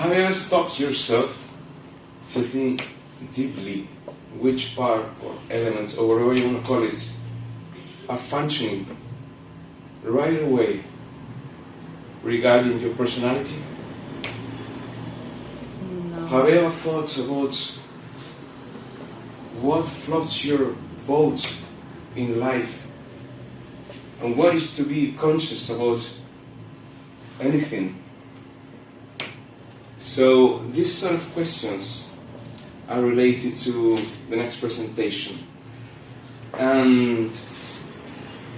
Have you ever stopped yourself to think deeply which part or elements, or whatever you want to call it, are functioning right away regarding your personality? No. Have you ever thought about what floats your boat in life and what is to be conscious about anything? So these sort of questions are related to the next presentation. And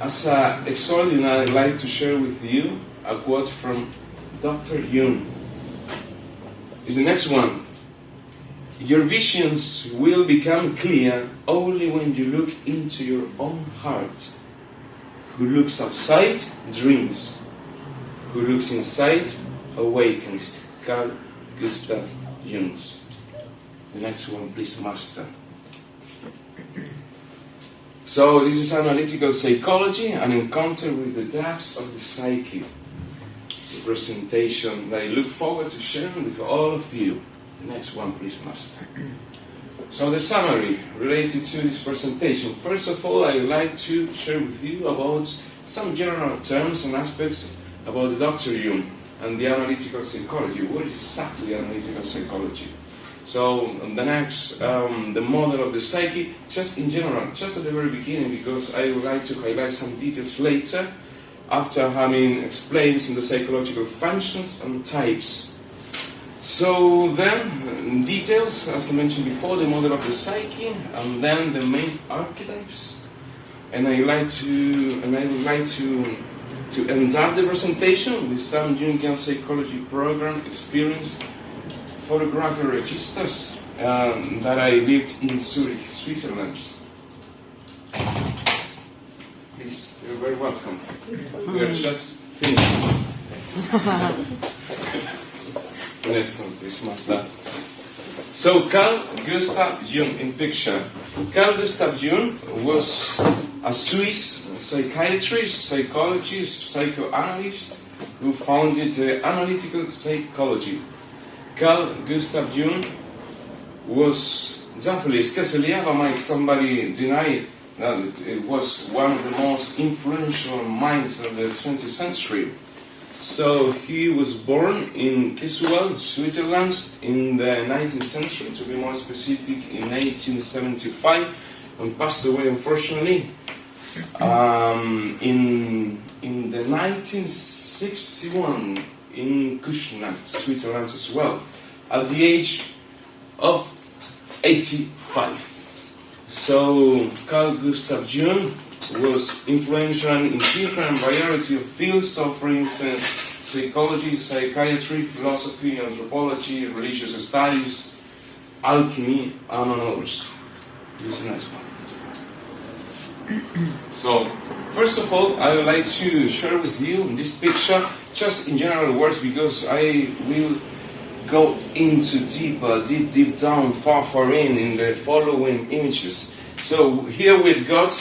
as an extraordinary, I'd like to share with you a quote from Dr. Jung. Is the next one. Your visions will become clear only when you look into your own heart. Who looks outside dreams. Who looks inside awakens. Carl Gustav Jung. The next one, please, master. So this is analytical psychology, an encounter with the depths of the psyche. The presentation that I look forward to sharing with all of you. The next one, please, master. So the summary related to this presentation. First of all, I would like to share with you about some general terms and aspects about the Dr. Jung and the analytical psychology. What is exactly analytical psychology? So the next, the model of the psyche, just in general, just at the very beginning, because I would like to highlight some details later, after having explained some of the psychological functions and types. So then, details, as I mentioned before, the model of the psyche, and then the main archetypes. And I would like to end up the presentation with some Jungian psychology program experience photographic registers that I lived in Zurich, Switzerland. Please, you're very welcome. We are just finished. Next one, please, master. So, Carl Gustav Jung in picture. Carl Gustav Jung was a Swiss psychiatrist, psychologist, psychoanalyst who founded analytical psychology. Carl Gustav Jung was definitely, scarcely ever might somebody deny that it was one of the most influential minds of the 20th century. So he was born in Kiswell, Switzerland, in the 19th century, to be more specific, in 1875, and passed away, unfortunately, in the 1961 in Kushna, Switzerland as well, at the age of 85. So Carl Gustav Jung was influential in different variety of fields, so for instance, psychology, psychiatry, philosophy, anthropology, religious studies, alchemy, among others. This is the next one. So, first of all, I would like to share with you this picture, just in general words, because I will go into deep down, far in the following images. So, here we've got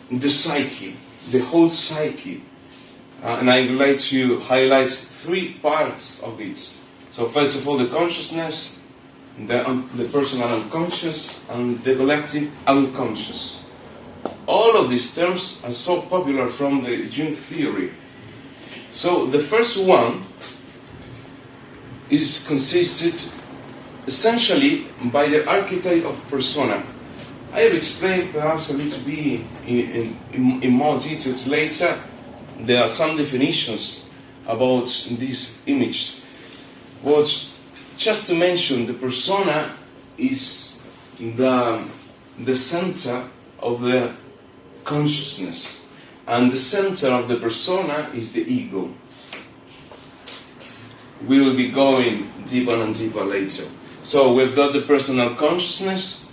the psyche, the whole psyche. And I would like to highlight three parts of it. So, first of all, the consciousness, the personal unconscious, and the collective unconscious. All of these terms are so popular from the Jung theory. So the first one is consisted essentially by the archetype of persona. I will explain perhaps a little bit in more details later. There are some definitions about this image. But just to mention, the persona is the center of the consciousness, and the center of the persona is the ego. We will be going deeper and deeper later. So we've got the personal consciousness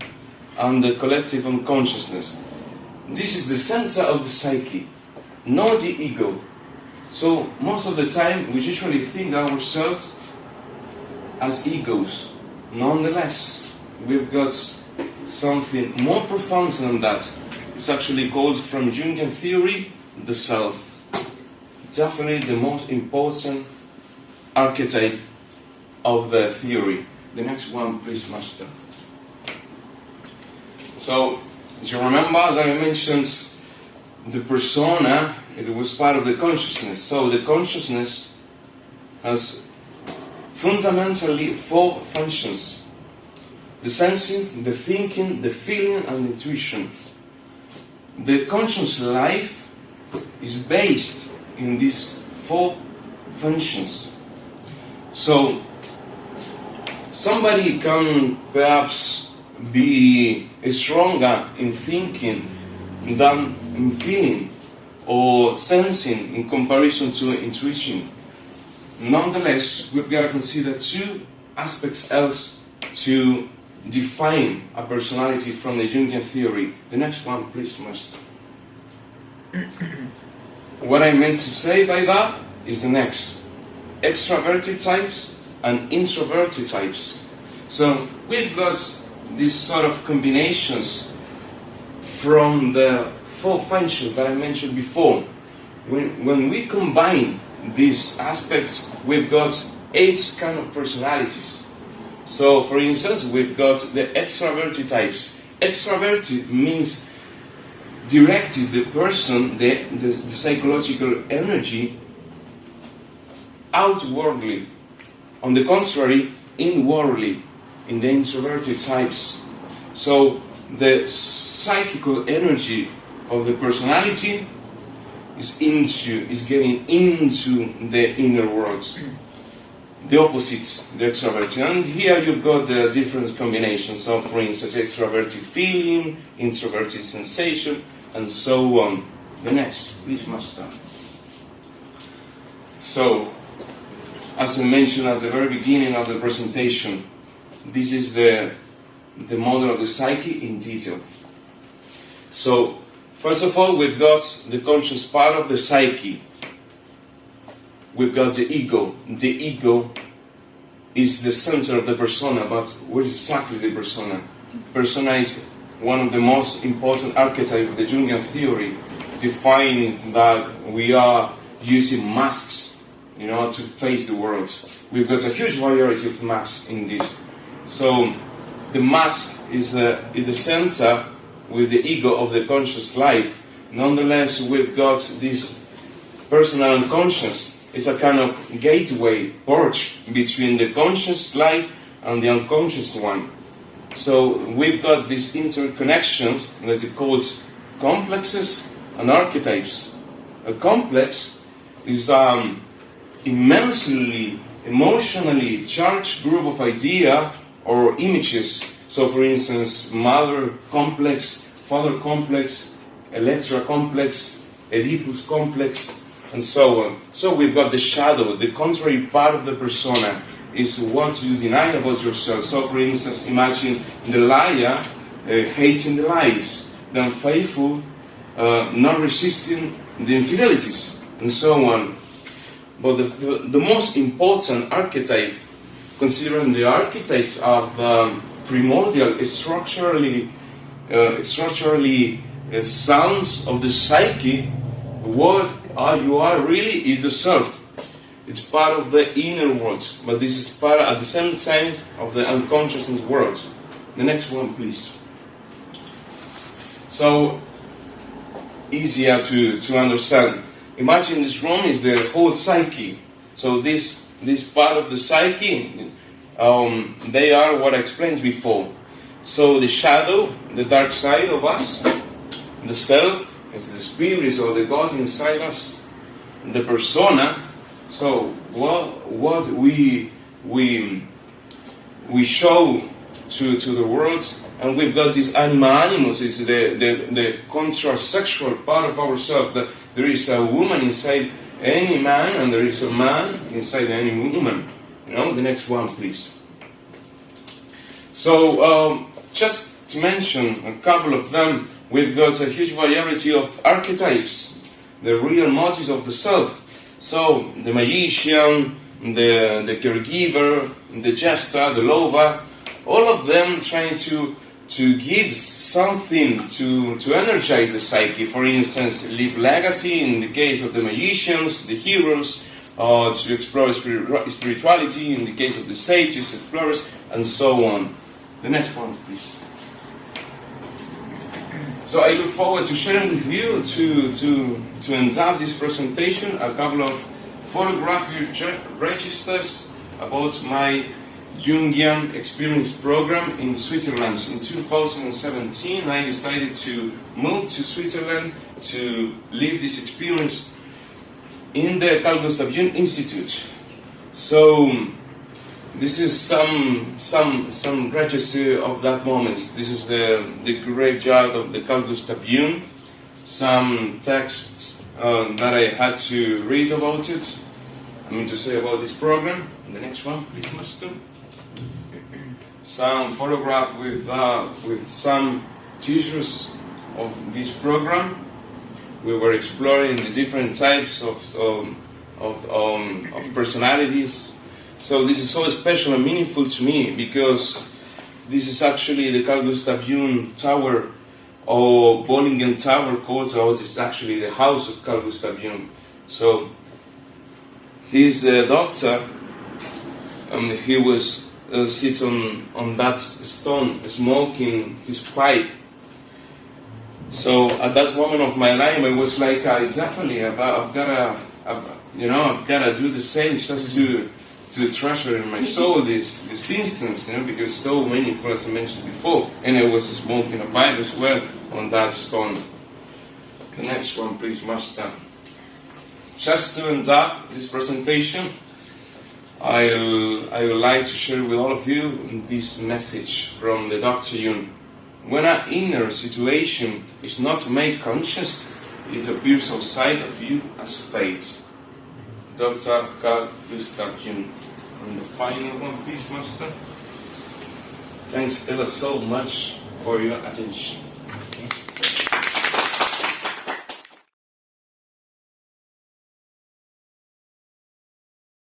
and the collective unconsciousness. This is the center of the psyche, not the ego. So most of the time we usually think ourselves as egos. Nonetheless, we've got something more profound than that. It's actually called, from Jungian theory, the self. Definitely the most important archetype of the theory. The next one, please, master. So, as you remember that I mentioned the persona, it was part of the consciousness. So the consciousness has fundamentally 4 functions: the senses, the thinking, the feeling, and the intuition. The conscious life is based in these 4 functions. So somebody can perhaps be stronger in thinking than in feeling or sensing in comparison to intuition. Nonetheless, we've got to consider 2 aspects else to define a personality from the Jungian theory. The next one, please, master. What I meant to say by that is the next: extroverted types and introverted types. So we've got these sort of combinations from the 4 functions that I mentioned before. When we combine these aspects, we've got 8 kind of personalities. So, for instance, we've got the extraverted types. Extraverted means directed the person, the psychological energy, outwardly. On the contrary, inwardly, in the introverted types. So, the psychical energy of the personality is getting into the inner world. The opposite, the extroverted. And here you've got the different combinations of, for instance, extroverted feeling, introverted sensation, and so on. The next, please, master. So, as I mentioned at the very beginning of the presentation, this is the model of the psyche in detail. So, first of all, we've got the conscious part of the psyche. We've got the ego. The ego is the center of the persona, but what is exactly the persona? Persona is one of the most important archetypes of the Jungian theory, defining that we are using masks, to face the world. We've got a huge variety of masks in this. So the mask is the center with the ego of the conscious life. Nonetheless, we've got this personal unconscious. It's a kind of gateway, porch between the conscious life and the unconscious one. So we've got these interconnections that are called complexes and archetypes. A complex is immensely emotionally charged group of ideas or images. So, for instance, mother complex, father complex, Electra complex, Oedipus complex, and so on. So we've got the shadow, the contrary part of the persona is what you deny about yourself. So, for instance, imagine the liar hating the lies, the unfaithful not resisting the infidelities, and so on. But the most important archetype, considering the archetype of primordial, structurally sounds of the psyche, what you are really is the self. It's part of the inner world, but this is part at the same time of the unconsciousness world. The next one, please. So, easier to understand. Imagine this room is the whole psyche. So this part of the psyche, they are what I explained before. So the shadow, the dark side of us, the self, is the spirit or the God inside us, the persona. So what we show to the world, and we've got this anima animus, is the contra-sexual part of ourselves. That there is a woman inside any man, and there is a man inside any woman. The next one, please. So just to mention a couple of them, we've got a huge variety of archetypes, the real motives of the self. So the magician, the caregiver, the jester, the lover, all of them trying to give something to energize the psyche. For instance, leave legacy in the case of the magicians, the heroes, to explore spirituality in the case of the sages, explorers, and so on. The next one, please. So I look forward to sharing with you, to end up this presentation, a couple of photographic registers about my Jungian experience program in Switzerland. In 2017, I decided to move to Switzerland to live this experience in the Carl Gustav Jung Institute. So this is some register of that moment. This is the graveyard of the Carl Gustav Jung. Some texts that I had to read about it. I mean to say about this program. The next one, please, Master. Some photograph with some teachers of this program. We were exploring the different types of personalities. So this is so special and meaningful to me because this is actually the Carl Gustav Jung Tower, or Bollingen Tower called out. It's actually the house of Carl Gustav Jung. So he's a doctor, and he was sits on that stone smoking his pipe. So at that moment of my life, I was like, exactly, I've gotta do the same just to treasure in my soul this instance, because so meaningful, as I mentioned before, and I was smoking a pipe as well on that stone. The next one, please, Master. Just to end up this presentation, I would like to share with all of you this message from the Dr. Jung. When an inner situation is not made conscious, it appears outside of you as fate. Dr. Carl Gustav Jung. And the final one, please, Master. Thanks ever so much for your attention.